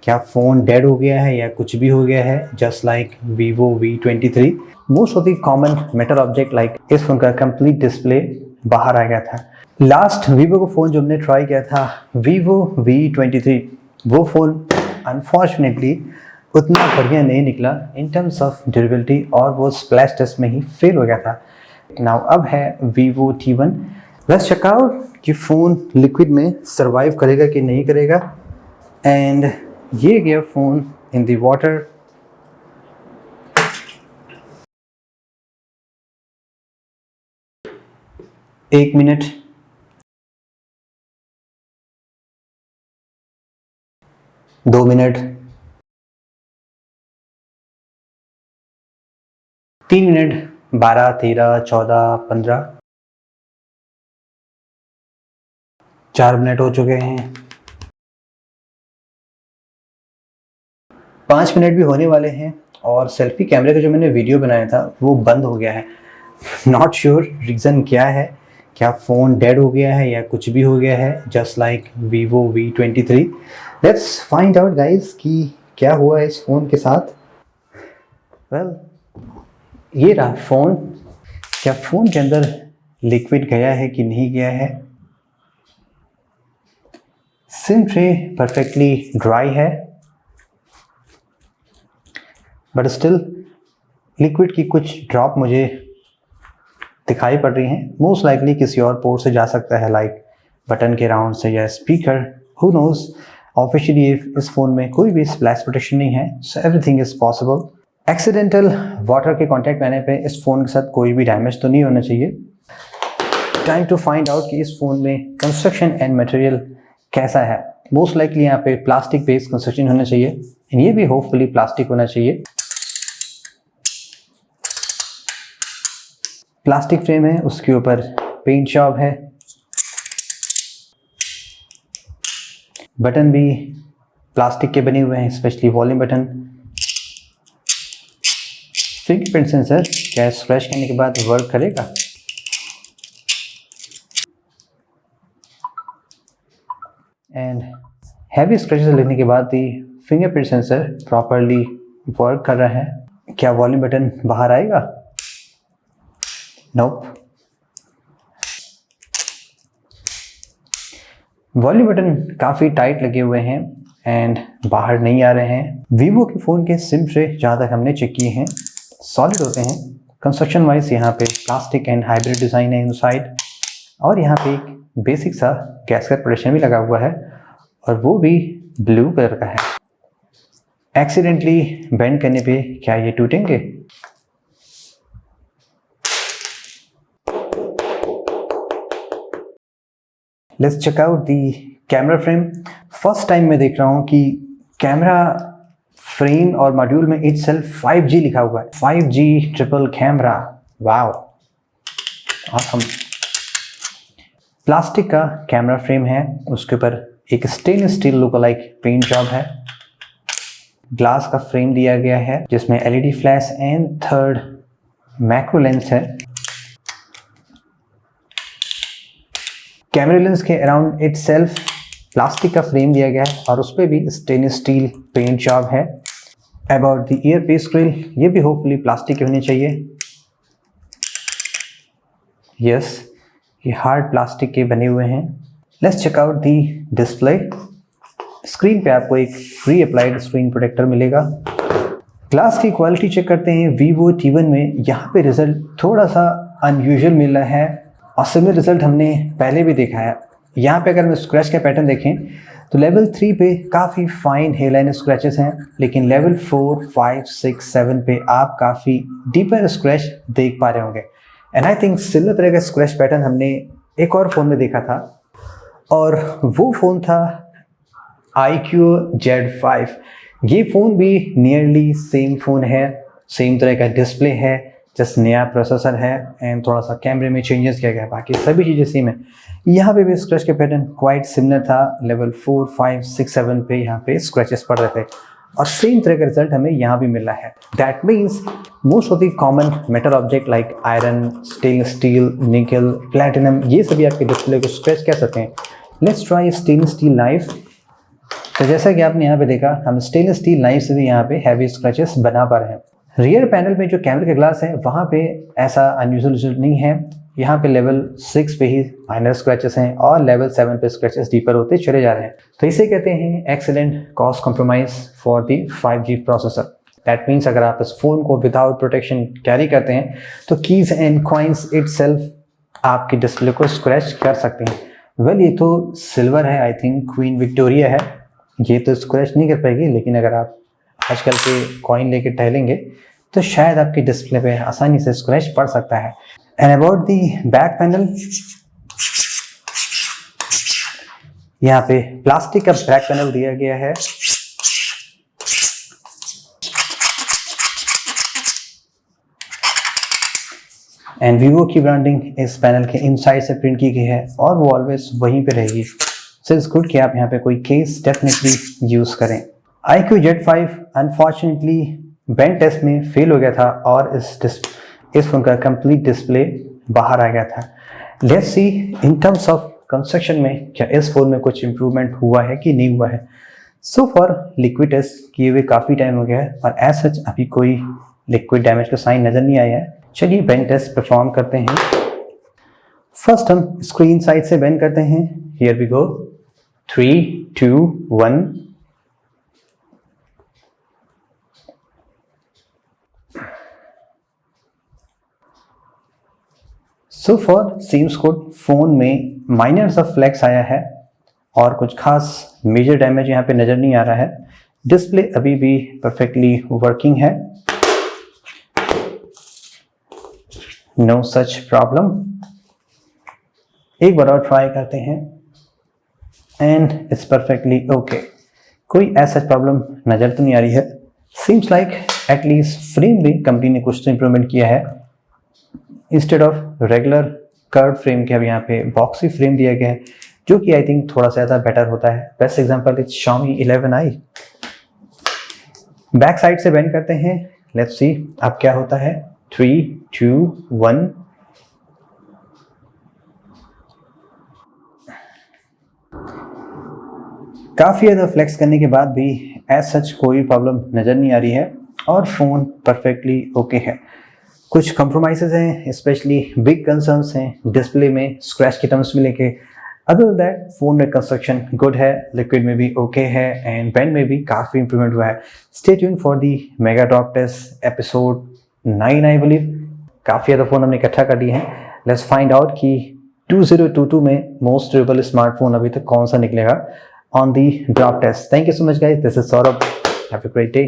क्या phone dead हो गया है या कुछ भी हो गया है, just like Vivo V23। Most of the common metal object like इस फ़ोन का कंप्लीट डिस्प्ले बाहर आ गया था। लास्ट वीवो का फ़ोन जो हमने ट्राई किया था Vivo V23, वो फ़ोन अनफॉर्चुनेटली उतना बढ़िया नहीं निकला इन टर्म्स ऑफ ड्यूरेबिलिटी और वो स्प्लैश टेस्ट में ही फेल हो गया था। नाउ अब है Vivo T1। Let's check out कि फ़ोन लिक्विड में सर्वाइव करेगा कि नहीं करेगा। एंड ये गया फ़ोन इन द वाटर। एक मिनट, 2 मिनट, 3 मिनट, 12, 13, 14, 15, 4 मिनट हो चुके हैं, 5 मिनट भी होने वाले हैं और सेल्फी कैमरे का जो मैंने वीडियो बनाया था वो बंद हो गया है। नॉट श्योर रीज़न क्या है, क्या फ़ोन डेड हो गया है या कुछ भी हो गया है, just like Vivo V23। Let's find out guys कि क्या हुआ है इस फ़ोन के साथ। वेल, ये रहा फ़ोन। क्या फ़ोन के अंदर लिक्विड गया है कि नहीं गया है। सिम ट्रे परफेक्टली ड्राई है, बट स्टिल लिक्विड की कुछ ड्रॉप मुझे दिखाई पड़ रही हैं। मोस्ट लाइकली किसी और पोर्ट से जा सकता है, लाइक बटन के राउंड से या स्पीकर, हु नोज। ऑफिशियली इस फ़ोन में कोई भी स्प्लैश प्रोटेक्शन नहीं है, so everything is possible. Accidental water के कांटेक्ट में आने पे इस फ़ोन के साथ कोई भी डैमेज तो नहीं होना चाहिए। टाइम टू फाइंड आउट कि इस फ़ोन में कंस्ट्रक्शन एंड मटेरियल कैसा है। मोस्ट लाइकली यहाँ पे प्लास्टिक बेस्ड कंस्ट्रक्शन होना चाहिए, ये भी होपफुली प्लास्टिक होना चाहिए। प्लास्टिक फ्रेम है, उसके ऊपर पेंट जॉब है, बटन भी प्लास्टिक के बने हुए हैं, specially volume button. Fingerprint sensor क्या स्क्रैच करने के बाद वर्क करेगा। एंड हैवी स्क्रैचेस लेने के बाद भी फिंगरप्रिंट सेंसर प्रॉपरली वर्क कर रहा है। क्या वॉल्यूम बटन बाहर आएगा? नोप। वॉल्यूम बटन काफ़ी टाइट लगे हुए हैं एंड बाहर नहीं आ रहे हैं। Vivo के फ़ोन के सिम ट्रे जहाँ तक हमने चेक किए हैं सॉलिड होते हैं। कंस्ट्रक्शन वाइज यहाँ पे प्लास्टिक एंड हाइब्रिड डिज़ाइन है इनसाइड, और यहाँ पे एक बेसिक सा गैस्केट प्रोटेक्शन भी लगा हुआ है और वो भी ब्लू कलर का है। एक्सीडेंटली बेंड करने पे क्या ये टूटेंगे? Let's check out the camera frame. First time मैं देख रहा हूँ कि कैमरा फ्रेम और मॉड्यूल में इटसेल्फ 5G लिखा हुआ है। 5G triple camera, wow awesome. Plastic का कैमरा फ्रेम है, उसके ऊपर एक stainless steel look like paint job है। ग्लास का फ्रेम दिया गया है जिसमें LED flash and third macro lens है। कैमरा लेंस के अराउंड इटसेल्फ प्लास्टिक का फ्रेम दिया गया है और उस पर भी स्टेनलेस स्टील पेंट जॉब है। About the ear piece grill, ये भी होपफुली प्लास्टिक की होनी चाहिए। यस, ये हार्ड प्लास्टिक के बने हुए हैं। Let's check out the display. Screen पे आपको एक प्री अप्लाइड स्क्रीन प्रोटेक्टर मिलेगा। ग्लास की क्वालिटी चेक करते हैं Vivo T1 में। यहाँ पे रिजल्ट थोड़ा सा अनयूजुअल मिल रहा है और सिमिलर रिजल्ट हमने पहले भी देखा है। यहाँ पे अगर हम स्क्रैच का पैटर्न देखें तो लेवल 3 पे काफ़ी फाइन हेयरलाइन स्क्रैचेस हैं, लेकिन लेवल 4, 5, 6, 7 पे आप काफ़ी डीपर स्क्रैच देख पा रहे होंगे। एंड आई थिंक सिमिलर तरह का स्क्रैच पैटर्न हमने एक और फ़ोन में देखा था और वो फ़ोन था iQOO Z5। ये फ़ोन भी नियरली सेम फ़ोन है, सेम तरह का डिस्प्ले है, जस्ट नया प्रोसेसर है एंड थोड़ा सा कैमरे में चेंजेस किया गया है, बाकी सभी चीज़ें सेम है। यहाँ पे भी स्क्रैच के पैटर्न क्वाइट सिमिलर था। लेवल 4, 5, 6, 7 पे यहाँ पे स्क्रैचेस पड़ रहे थे और सेम तरह का रिजल्ट हमें यहाँ भी मिल रहा है। That means most of the common metal object like iron, stainless steel, निकल, प्लैटिनम, ये सभी आपके डिस्प्ले को स्क्रैच कर सकते हैं। Let's try stainless steel knife. तो जैसा कि आपने यहाँ पे देखा, हम स्टेनलेस स्टील नाइफ से भी यहाँ पे हैवी स्क्रैचेस बना पा रहे हैं। रियर पैनल में जो कैमरे का ग्लास है वहाँ पे ऐसा अनयूजुअल रिजल्ट नहीं है। यहाँ पे लेवल 6 पे ही माइनर स्क्रैचेस हैं और लेवल 7 पे स्क्रैचेस डीपर होते चले जा रहे हैं। तो इसे कहते हैं excellent cost compromise for the 5G processor. That means अगर आप इस फोन को विदाउट प्रोटेक्शन कैरी करते हैं तो कीज एंड कॉइन्स इटसेल्फ आपकी डिस्प्ले को स्क्रैच कर सकते हैं। वेल ये तो सिल्वर है, आई थिंक क्वीन विक्टोरिया है, ये तो स्क्रैच नहीं कर पाएगी, लेकिन अगर आप आजकल के कॉइन लेके टहलेंगे तो शायद आपकी डिस्प्ले पे आसानी से स्क्रैच पड़ सकता है। And about the back panel, यहाँ पे प्लास्टिक का बैक पैनल दिया गया है। एंड वीवो की ब्रांडिंग इस पैनल के इनसाइड से प्रिंट की गई है और वो ऑलवेज वहीं पे रहेगी। सो इट्स गुड कि आप यहाँ पे कोई केस डेफिनेटली यूज करें। iQOO Z5 unfortunately bench test में फेल हो गया था और इस फोन का कंप्लीट डिस्प्ले बाहर आ गया था। Let's see in terms of construction में क्या इस फोन में कुछ इंप्रूवमेंट हुआ है कि नहीं हुआ है। सो फॉर लिक्विड टेस्ट किए हुए काफ़ी टाइम हो गया है और एज सच अभी कोई लिक्विड डैमेज का साइन नज़र नहीं आया है। चलिए बेंच टेस्ट परफॉर्म करते हैं। फर्स्ट हम स्क्रीन साइड से बेंड करते हैं। Here we go, 3, 2, 1। So far seems good, phone में माइनर सा फ्लैक्स आया है और कुछ खास मेजर डैमेज यहाँ पे नज़र नहीं आ रहा है। डिस्प्ले अभी भी परफेक्टली वर्किंग है, नो सच प्रॉब्लम। एक बार और ट्राई करते हैं एंड इट्स परफेक्टली ओके। कोई ऐसा प्रॉब्लम नज़र तो नहीं आ रही है। सीम्स लाइक एटलीस्ट फ्रेम में कंपनी ने कुछ तो इम्प्रूवमेंट किया है। Instead of regular curve frame के अब यहाँ पे बॉक्सी फ्रेम दिया गया है, जो कि आई थिंक थोड़ा सा ज़्यादा बेटर होता है। Best example is Xiaomi 11i। Back side से बेंड करते हैं, लेट्स सी अब क्या होता है। 3, 2, 1। काफ़ी ज़्यादा फ्लेक्स करने के बाद भी एज सच कोई प्रॉब्लम नज़र नहीं आ रही है और फ़ोन परफेक्टली ओके है। कुछ कंप्रोमाइजेज हैं, स्पेशली बिग कंसर्न्स हैं डिस्प्ले में स्क्रैच के टर्म्स में लेके। अदर दैट फोन में कंस्ट्रक्शन गुड है, लिक्विड में भी ओके है एंड पेन में भी काफ़ी इंप्रूवमेंट हुआ है। Stay tune for the mega drop test episode 9 I believe. काफ़ी ज़्यादा फ़ोन हमने इकट्ठा कर दिए हैं। लेट्स फाइंड आउट कि 2022 में मोस्ट ड्यूरेबल स्मार्टफोन अभी तक कौन सा निकलेगा on the drop test. Thank you so much guys, this is Saurabh, have a great day.